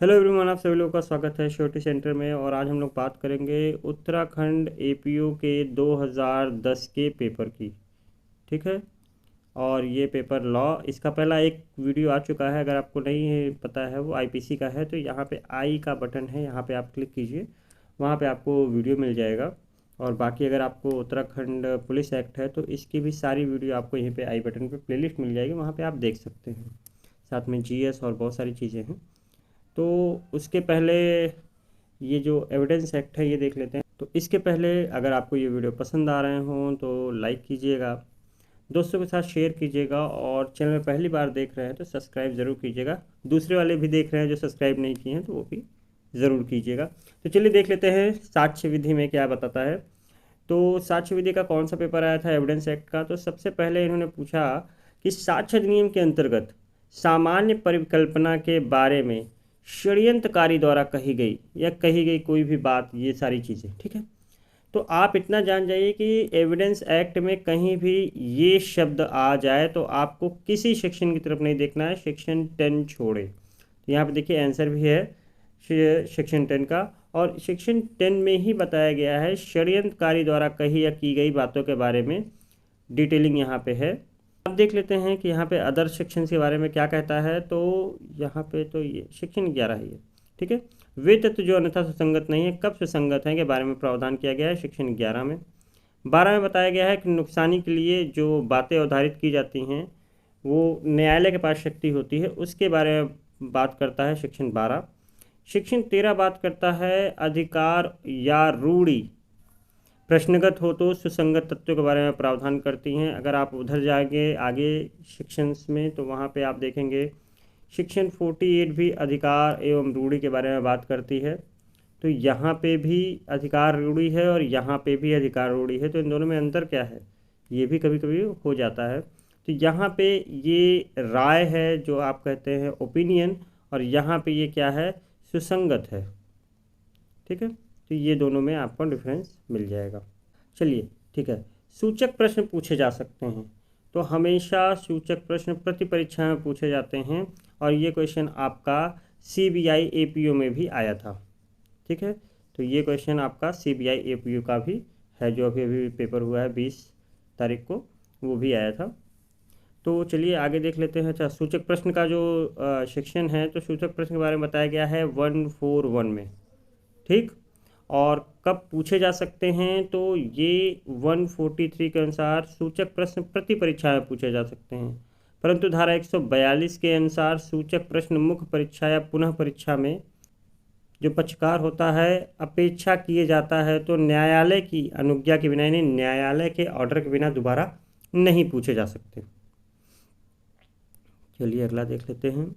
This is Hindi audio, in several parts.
हेलो एवरीवन, आप सभी लोगों का स्वागत है श्योरिटी सेंटर में। और आज हम लोग बात करेंगे उत्तराखंड एपीओ के 2010 के पेपर की। ठीक है। और ये पेपर लॉ, इसका पहला एक वीडियो आ चुका है। अगर आपको नहीं है पता है, वो आईपीसी का है, तो यहाँ पे आई का बटन है, यहाँ पे आप क्लिक कीजिए, वहाँ पे आपको वीडियो मिल जाएगा। और बाकी अगर आपको उत्तराखंड पुलिस एक्ट है तो इसकी भी सारी वीडियो आपको यहीं पे आई बटन पे प्लेलिस्ट मिल जाएगी, वहाँ पे आप देख सकते हैं। साथ में जीएस और बहुत सारी चीज़ें हैं। तो उसके पहले ये जो एविडेंस एक्ट है ये देख लेते हैं। तो इसके पहले अगर आपको ये वीडियो पसंद आ रहे हों तो लाइक कीजिएगा, दोस्तों के साथ शेयर कीजिएगा, और चैनल में पहली बार देख रहे हैं तो सब्सक्राइब ज़रूर कीजिएगा। दूसरे वाले भी देख रहे हैं जो सब्सक्राइब नहीं किए हैं तो वो भी ज़रूर कीजिएगा। तो चलिए देख लेते हैं साक्ष्य विधि में क्या बताता है। तो साक्ष्य विधि का कौन सा पेपर आया था एविडेंस एक्ट का। तो सबसे पहले इन्होंने पूछा कि साक्ष्य अधिनियम के अंतर्गत सामान्य परिकल्पना के बारे में षड्यंत्रकारी द्वारा कही गई या कही गई कोई भी बात, ये सारी चीज़ें। ठीक है। तो आप इतना जान जाइए कि एविडेंस एक्ट में कहीं भी ये शब्द आ जाए तो आपको किसी सेक्शन की तरफ नहीं देखना है, सेक्शन 10 छोड़े। तो यहाँ पे देखिए आंसर भी है सेक्शन 10 का। और सेक्शन 10 में ही बताया गया है षड्यंत्रकारी द्वारा कही या की गई बातों के बारे में डिटेलिंग यहाँ पे है। अब देख लेते हैं कि यहाँ पे अदर सेक्शन के बारे में क्या कहता है। तो यहाँ पे तो ये सेक्शन 11 है ये। ठीक है। वे तत्व जो अन्यथा सुसंगत नहीं है कब सुसंगत हैं के बारे में प्रावधान किया गया है सेक्शन 11 में। 12 में बताया गया है कि नुकसानी के लिए जो बातें अवधारित की जाती हैं वो न्यायालय के पास शक्ति होती है, उसके बारे में बात करता है सेक्शन 12। सेक्शन 13 बात करता है अधिकार या रूढ़ी प्रश्नगत हो तो सुसंगत तत्वों के बारे में प्रावधान करती हैं। अगर आप उधर जाएंगे आगे सेक्शंस में तो वहाँ पे आप देखेंगे सेक्शन 48 भी अधिकार एवं रूढ़ी के बारे में बात करती है। तो यहाँ पे भी अधिकार रूढ़ी है और यहाँ पे भी अधिकार रूढ़ी है, तो इन दोनों में अंतर क्या है ये भी कभी कभी हो जाता है। तो यहाँ पे ये राय है जो आप कहते हैं ओपिनियन, और यहाँ पे ये क्या है, सुसंगत है। ठीक है। तो ये दोनों में आपको डिफरेंस मिल जाएगा। चलिए ठीक है। सूचक प्रश्न पूछे जा सकते हैं। तो हमेशा सूचक प्रश्न प्रति परीक्षा में पूछे जाते हैं, और ये क्वेश्चन आपका सीबीआई एपीओ में भी आया था। ठीक है। तो ये क्वेश्चन आपका सीबीआई एपीओ का भी है, जो अभी अभी पेपर हुआ है 20 तारीख को, वो भी आया था। तो चलिए आगे देख लेते हैं। अच्छा, सूचक प्रश्न का जो सेक्शन है, तो सूचक प्रश्न के बारे में बताया गया है 141 में। ठीक। और कब पूछे जा सकते हैं, तो ये 143 के अनुसार सूचक प्रश्न प्रति परीक्षा में पूछे जा सकते हैं, परंतु धारा 142 के अनुसार सूचक प्रश्न मुख्य परीक्षा या पुनः परीक्षा में जो पक्षकार होता है अपेक्षा किए जाता है तो न्यायालय की अनुज्ञा के बिना, यानी न्यायालय के ऑर्डर के बिना दोबारा नहीं पूछे जा सकते। चलिए अगला देख लेते हैं।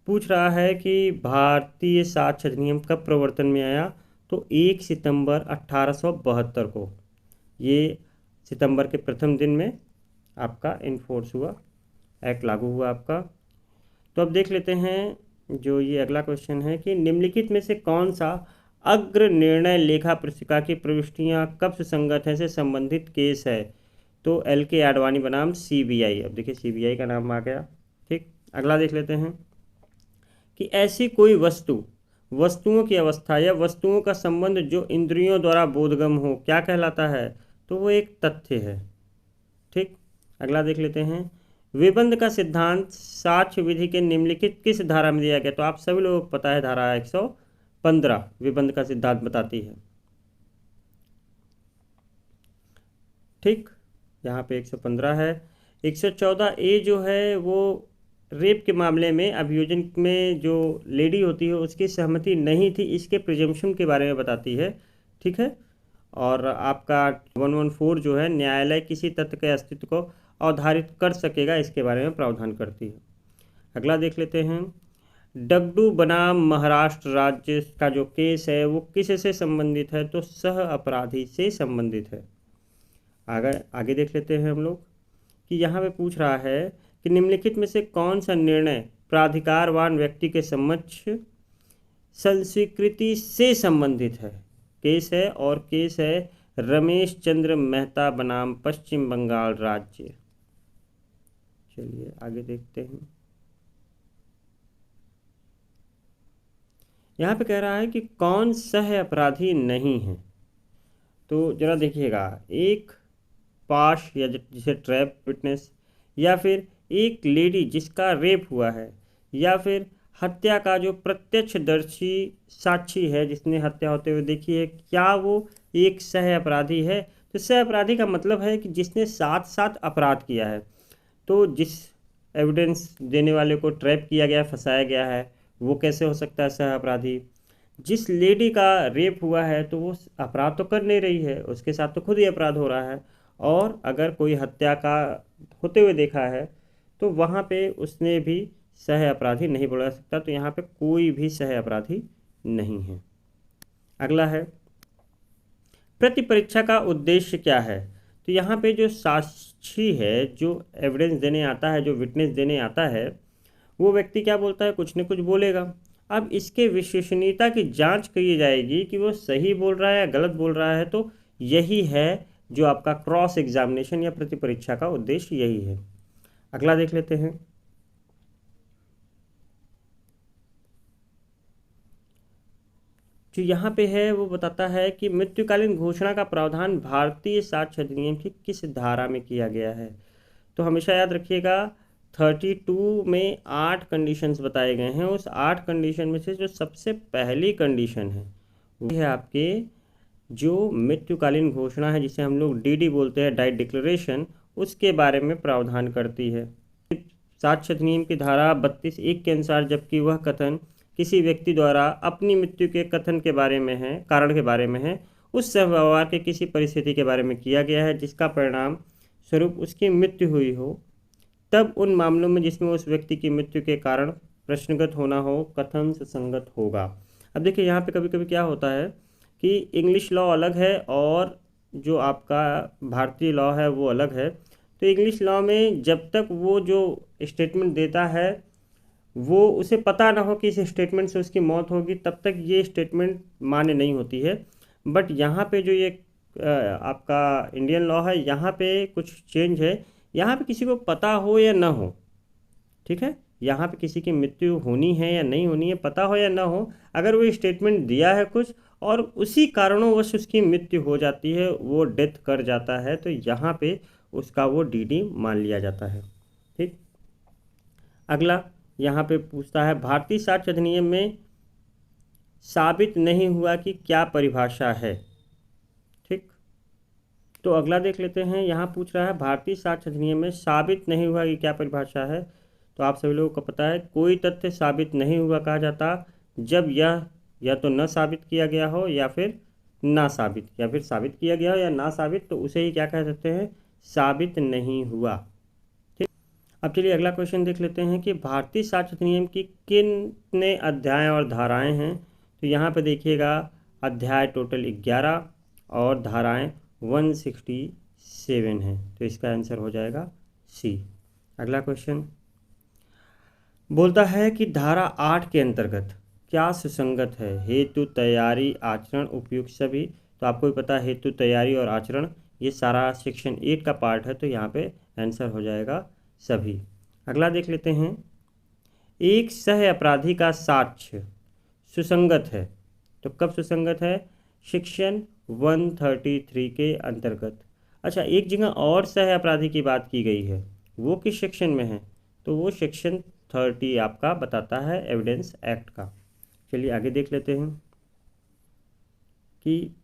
पूछ रहा है कि भारतीय साक्ष्य अधिनियम कब प्रवर्तन में आया। तो 1 सितंबर 1872 को, ये सितंबर के प्रथम दिन में आपका इन्फोर्स हुआ, एक्ट लागू हुआ आपका। तो अब देख लेते हैं जो ये अगला क्वेश्चन है कि निम्नलिखित में से कौन सा अग्र निर्णय लेखा पुस्तिका की प्रविष्टियां कब सुसंगत है से संबंधित केस है। तो एल के आडवाणी बनाम सीबीआई। अब देखिए सीबीआई का नाम आ गया। ठीक। अगला देख लेते हैं कि ऐसी कोई वस्तु, वस्तुओं की अवस्था या वस्तुओं का संबंध जो इंद्रियों द्वारा बोधगम्य हो क्या कहलाता है। तो वो एक तथ्य है। ठीक। अगला देख लेते हैं। विबंध का सिद्धांत साक्ष्य विधि के निम्नलिखित किस धारा में दिया गया। तो आप सभी लोगों को पता है धारा 115 विबंध का सिद्धांत बताती है। ठीक। यहाँ पे 115 है। 114 ए जो है वो रेप के मामले में अभियोजन में जो लेडी होती है उसकी सहमति नहीं थी, इसके प्रिजम्पशन के बारे में बताती है। ठीक है। और आपका 114 जो है न्यायालय किसी तथ्य के अस्तित्व को अवधारित कर सकेगा, इसके बारे में प्रावधान करती है। अगला देख लेते हैं। डगडू बनाम महाराष्ट्र राज्य का जो केस है वो किस से संबंधित है। तो सह अपराधी से संबंधित है। आगे आगे देख लेते हैं हम लोग कि यहाँ पे पूछ रहा है कि निम्नलिखित में से कौन सा निर्णय प्राधिकारवान व्यक्ति के समक्ष संस्वीकृति से संबंधित है। केस है, और केस है रमेश चंद्र मेहता बनाम पश्चिम बंगाल राज्य। चलिए आगे देखते हैं। यहाँ पे कह रहा है कि कौन सह अपराधी नहीं है। तो जरा देखिएगा, एक पाश या जिसे ट्रैप विटनेस, या फिर एक लेडी जिसका रेप हुआ है, या फिर हत्या का जो प्रत्यक्षदर्शी साक्षी है जिसने हत्या होते हुए देखी है, क्या वो एक सह अपराधी है। तो सह अपराधी का मतलब है कि जिसने साथ साथ अपराध किया है। तो जिस एविडेंस देने वाले को ट्रैप किया गया, फंसाया गया है, वो कैसे हो सकता है सह अपराधी। जिस लेडी का रेप हुआ है तो वो अपराध तो कर नहीं रही है, उसके साथ तो खुद ही अपराध हो रहा है। और अगर कोई हत्या का होते हुए देखा है तो वहाँ पे उसने भी सह अपराधी नहीं बोला जा सकता। तो यहाँ पे कोई भी सह अपराधी नहीं है। अगला है, प्रति परीक्षा का उद्देश्य क्या है। तो यहाँ पे जो साक्षी है, जो एविडेंस देने आता है, जो विटनेस देने आता है, वो व्यक्ति क्या बोलता है, कुछ न कुछ बोलेगा। अब इसके विश्वसनीयता की जांच की जाएगी कि वो सही बोल रहा है या गलत बोल रहा है। तो यही है जो आपका क्रॉस एग्जामिनेशन या प्रति परीक्षा का उद्देश्य यही है। अगला देख लेते हैं। जो यहाँ पे है वो बताता है कि मृत्युकालीन घोषणा का प्रावधान भारतीय साक्ष्य अधिनियम की किस धारा में किया गया है। तो हमेशा याद रखिएगा, 32 में 8 कंडीशंस बताए गए हैं। उस 8 कंडीशन में से जो सबसे पहली कंडीशन है वो है आपके जो मृत्युकालीन घोषणा है, जिसे हम लोग डीडी बोलते हैं, डाइट डिक्लेरेशन, उसके बारे में प्रावधान करती है। साक्ष्य अधिनियम की धारा 32(1) के अनुसार जबकि वह कथन किसी व्यक्ति द्वारा अपनी मृत्यु के कथन के बारे में है, कारण के बारे में है, उस सहव्यवहार के किसी परिस्थिति के बारे में किया गया है जिसका परिणाम स्वरूप उसकी मृत्यु हुई हो, तब उन मामलों में जिसमें उस व्यक्ति की मृत्यु के कारण प्रश्नगत होना हो, कथन सुसंगत होगा। अब देखिए यहाँ पे कभी कभी क्या होता है कि इंग्लिश लॉ अलग है और जो आपका भारतीय लॉ है वो अलग है। तो इंग्लिश लॉ में जब तक वो जो स्टेटमेंट देता है वो उसे पता ना हो कि इस स्टेटमेंट से उसकी मौत होगी, तब तक ये स्टेटमेंट मान्य नहीं होती है। बट यहाँ पे जो ये आपका इंडियन लॉ है, यहाँ पे कुछ चेंज है। यहाँ पे किसी को पता हो या ना हो, ठीक है, यहाँ पे किसी की मृत्यु होनी है या नहीं होनी है, पता हो या ना हो, अगर वो स्टेटमेंट दिया है कुछ और उसी कारणोंवश उसकी मृत्यु हो जाती है, वो डेथ कर जाता है, तो यहाँ पे उसका वो डीडी मान लिया जाता है। ठीक। अगला यहाँ पे पूछता है, भारतीय साक्ष्य अधिनियम में साबित नहीं हुआ कि क्या परिभाषा है। ठीक। तो अगला देख लेते हैं। यहाँ पूछ रहा है भारतीय साक्ष्य अधिनियम में साबित नहीं हुआ कि क्या परिभाषा है। तो आप सभी लोगों को पता है, कोई तथ्य साबित नहीं हुआ कहा जाता जब यह या तो न साबित किया गया हो या फिर ना साबित, या फिर साबित किया गया हो या ना साबित, तो उसे ही क्या कह सकते हैं, साबित नहीं हुआ। ठीक। अब चलिए अगला क्वेश्चन देख लेते हैं कि भारतीय साक्ष्य अधिनियम की कितने अध्याय और धाराएं हैं। तो यहाँ पे देखिएगा, अध्याय टोटल 11 और धाराएं 167 है। तो इसका आंसर हो जाएगा सी। अगला क्वेश्चन बोलता है कि धारा 8 के अंतर्गत क्या सुसंगत है, हेतु, तैयारी, आचरण, उपयुक्त सभी। तो आपको भी पता है हेतु, तैयारी और आचरण ये सारा सेक्शन 8 का पार्ट है, तो यहाँ पे आंसर हो जाएगा सभी। अगला देख लेते हैं, एक सह अपराधी का साक्ष्य सुसंगत है। तो कब सुसंगत है, सेक्शन 133 के अंतर्गत। अच्छा, एक जगह और सह अपराधी की बात की गई है, वो किस सेक्शन में है, तो वो सेक्शन 30 आपका बताता है एविडेंस एक्ट का। चलिए आगे देख लेते हैं कि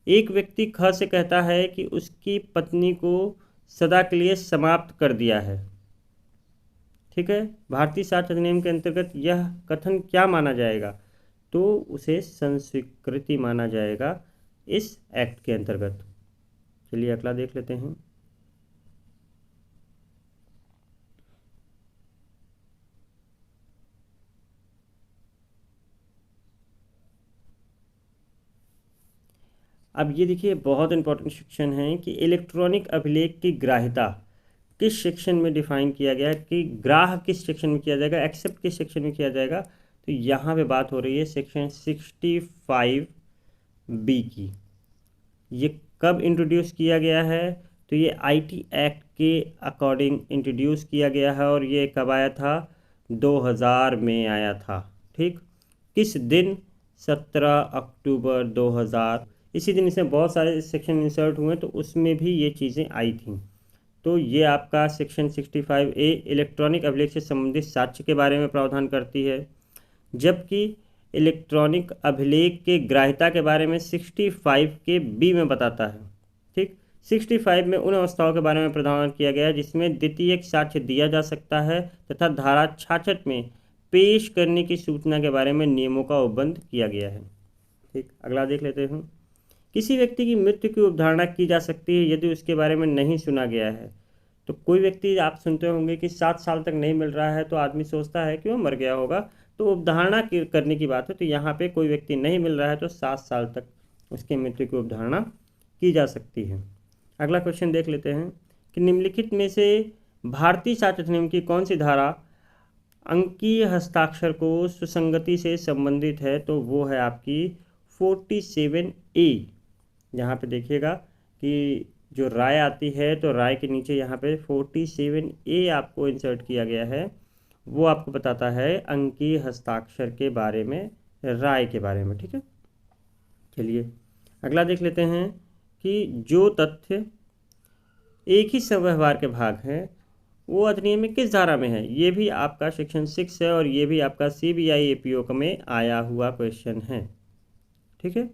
एक व्यक्ति ख से कहता है कि उसकी पत्नी को सदा के लिए समाप्त कर दिया है। ठीक है, भारतीय साक्ष्य अधिनियम के अंतर्गत यह कथन क्या माना जाएगा, तो उसे संस्वीकृति माना जाएगा इस एक्ट के अंतर्गत। चलिए अगला देख लेते हैं। अब ये देखिए बहुत इंपॉर्टेंट सेक्शन है कि इलेक्ट्रॉनिक अभिलेख की ग्राह्यता किस सेक्शन में डिफाइन किया गया है, कि ग्राह किस सेक्शन में किया जाएगा, एक्सेप्ट किस सेक्शन में किया जाएगा। तो यहाँ पे बात हो रही है सेक्शन 65B की। ये कब इंट्रोड्यूस किया गया है, तो ये आईटी एक्ट के अकॉर्डिंग इंट्रोड्यूस किया गया है और ये कब आया था, 2000 में आया था। ठीक, किस दिन? 17 अक्टूबर 2000। इसी दिन इसमें बहुत सारे सेक्शन इंसर्ट हुए तो उसमें भी ये चीज़ें आई थी। तो ये आपका सेक्शन 65A इलेक्ट्रॉनिक अभिलेख से संबंधित साक्ष्य के बारे में प्रावधान करती है, जबकि इलेक्ट्रॉनिक अभिलेख के ग्राह्यता के बारे में 65 के बी में बताता है। ठीक, 65 में उन अवस्थाओं के बारे में प्रावधान किया गया है जिसमें द्वितीयक साक्ष्य दिया जा सकता है तथा धारा 66 में पेश करने की सूचना के बारे में नियमों का उपबंध किया गया है। ठीक, अगला देख लेते हैं। किसी व्यक्ति की मृत्यु की अवधारणा की जा सकती है यदि उसके बारे में नहीं सुना गया है। तो कोई व्यक्ति आप सुनते होंगे कि 7 साल तक नहीं मिल रहा है तो आदमी सोचता है कि वो मर गया होगा, तो अवधारणा करने की बात है। तो यहाँ पे कोई व्यक्ति नहीं मिल रहा है तो 7 साल तक उसकी मृत्यु की अवधारणा की जा सकती है। अगला क्वेश्चन देख लेते हैं कि निम्नलिखित में से भारतीय साक्ष्य अधिनियम की कौन सी धारा अंकीय हस्ताक्षर को सुसंगति से संबंधित है? तो वो है आपकी 47A। यहाँ पे देखिएगा कि जो राय आती है तो राय के नीचे यहाँ पे 47A आपको इंसर्ट किया गया है। वो आपको बताता है अंकीय हस्ताक्षर के बारे में, राय के बारे में। ठीक है, चलिए अगला देख लेते हैं कि जो तथ्य एक ही समव्यवहार के भाग हैं वो अधिनियम में किस धारा में है? ये भी आपका सेक्शन 6 है और ये भी आपका CBI APO में आया हुआ क्वेश्चन है। ठीक है,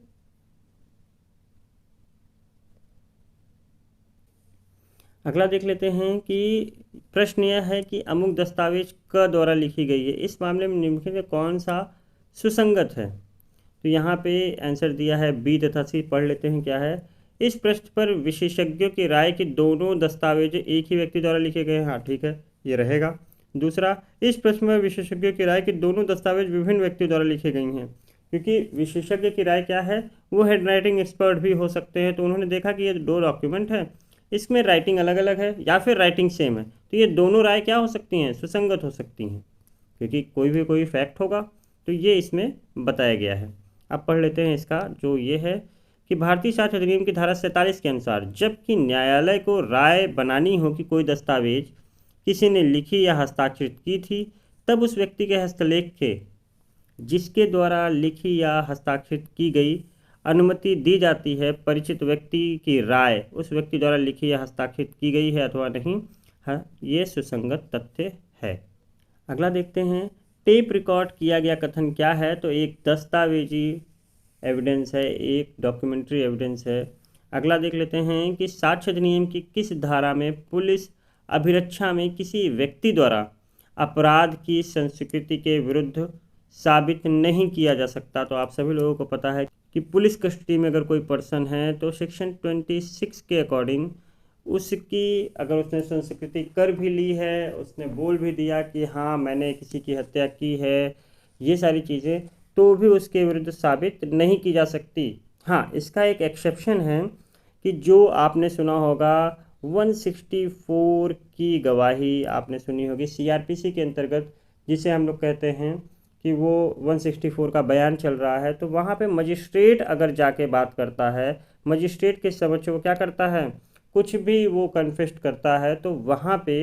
अगला देख लेते हैं कि प्रश्न यह है कि अमुक दस्तावेज क द्वारा लिखी गई है, इस मामले में निम्नलिखित में कौन सा सुसंगत है? तो यहाँ पे आंसर दिया है बी तथा सी। पढ़ लेते हैं क्या है। इस प्रश्न पर विशेषज्ञों की राय कि दोनों दस्तावेज एक ही व्यक्ति द्वारा लिखे गए हैं। हाँ ठीक है, ये रहेगा। दूसरा, इस प्रश्न में विशेषज्ञों की राय कि दोनों दस्तावेज विभिन्न व्यक्तियों द्वारा लिखे गई हैं, क्योंकि विशेषज्ञ की राय क्या है, वो हैंड राइटिंग एक्सपर्ट भी हो सकते हैं। तो उन्होंने देखा कि ये 2 डॉक्यूमेंट है, इसमें राइटिंग अलग अलग है या फिर राइटिंग सेम है, तो ये दोनों राय क्या हो सकती हैं? सुसंगत हो सकती हैं, क्योंकि कोई फैक्ट होगा तो ये इसमें बताया गया है। अब पढ़ लेते हैं इसका जो ये है कि भारतीय साक्ष्य अधिनियम की धारा 47 के अनुसार जबकि न्यायालय को राय बनानी हो कि कोई दस्तावेज किसी ने लिखी या हस्ताक्षरित की थी, तब उस व्यक्ति के हस्तलेख के जिसके द्वारा लिखी या हस्ताक्षरित की गई अनुमति दी जाती है। परिचित व्यक्ति की राय उस व्यक्ति द्वारा लिखी या हस्ताक्षरित की गई है अथवा नहीं है, ये सुसंगत तथ्य है। अगला देखते हैं, टेप रिकॉर्ड किया गया कथन क्या है? तो एक दस्तावेजी एविडेंस है, एक डॉक्यूमेंट्री एविडेंस है। अगला देख लेते हैं कि साक्ष्य अधिनियम की किस धारा में पुलिस अभिरक्षा में किसी व्यक्ति द्वारा अपराध की संस्कृति के विरुद्ध साबित नहीं किया जा सकता? तो आप सभी लोगों को पता है कि पुलिस कस्टडी में अगर कोई पर्सन है तो सेक्शन 26 के अकॉर्डिंग उसकी अगर उसने संस्कृति कर भी ली है, उसने बोल भी दिया कि हाँ मैंने किसी की हत्या की है, ये सारी चीज़ें, तो भी उसके विरुद्ध साबित नहीं की जा सकती। हाँ, इसका एक एक्सेप्शन है कि जो आपने सुना होगा 164 की गवाही आपने सुनी होगी CRPC के अंतर्गत, जिसे हम लोग कहते हैं कि वो 164 का बयान चल रहा है। तो वहाँ पे मजिस्ट्रेट अगर जाके बात करता है, मजिस्ट्रेट के समक्ष वो क्या करता है, कुछ भी वो कन्फेस्ट करता है, तो वहाँ पे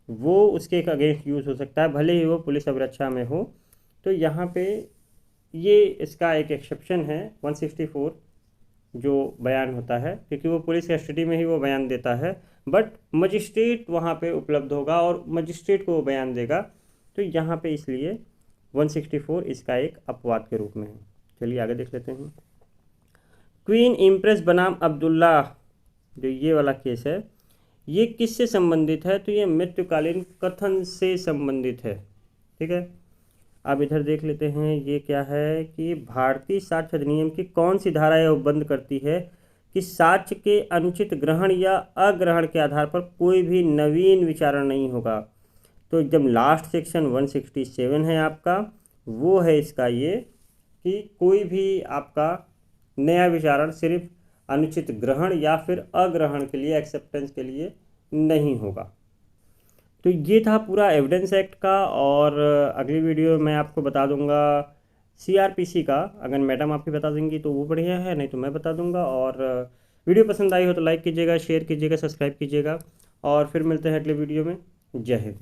वो उसके अगेंस्ट यूज़ हो सकता है, भले ही वो पुलिस अभिरक्षा में हो। तो यहाँ पे ये इसका एक एक्सेप्शन है 164 जो बयान होता है, क्योंकि वो पुलिस कस्टडी में ही वो बयान देता है, बट मजिस्ट्रेट वहाँ पे उपलब्ध होगा और मजिस्ट्रेट को वो बयान देगा। तो यहाँ पे इसलिए 164 इसका एक अपवाद के रूप में है। चलिए आगे देख लेते हैं। क्वीन इम्प्रेस बनाम अब्दुल्ला, जो ये वाला केस है, ये किससे संबंधित है? तो ये मृत्युकालीन कथन से संबंधित है। ठीक है, अब इधर देख लेते हैं ये क्या है कि भारतीय साक्ष्य अधिनियम की कौन सी धारा यह उपबंध करती है कि साक्ष्य के अनुचित ग्रहण या अग्रहण के आधार पर कोई भी नवीन विचारण नहीं होगा। तो एकदम लास्ट सेक्शन 167 है आपका, वो है इसका ये कि कोई भी आपका नया विचारण सिर्फ अनुचित ग्रहण या फिर अग्रहण के लिए, एक्सेप्टेंस के लिए नहीं होगा। तो ये था पूरा एविडेंस एक्ट का, और अगली वीडियो में आपको बता दूंगा CRPC का। अगर मैडम आपकी बता देंगी तो वो बढ़िया है, नहीं तो मैं बता दूंगा। और वीडियो पसंद आई हो तो लाइक कीजिएगा, शेयर कीजिएगा, सब्सक्राइब कीजिएगा, और फिर मिलते हैं अगले वीडियो में। जय हिंद।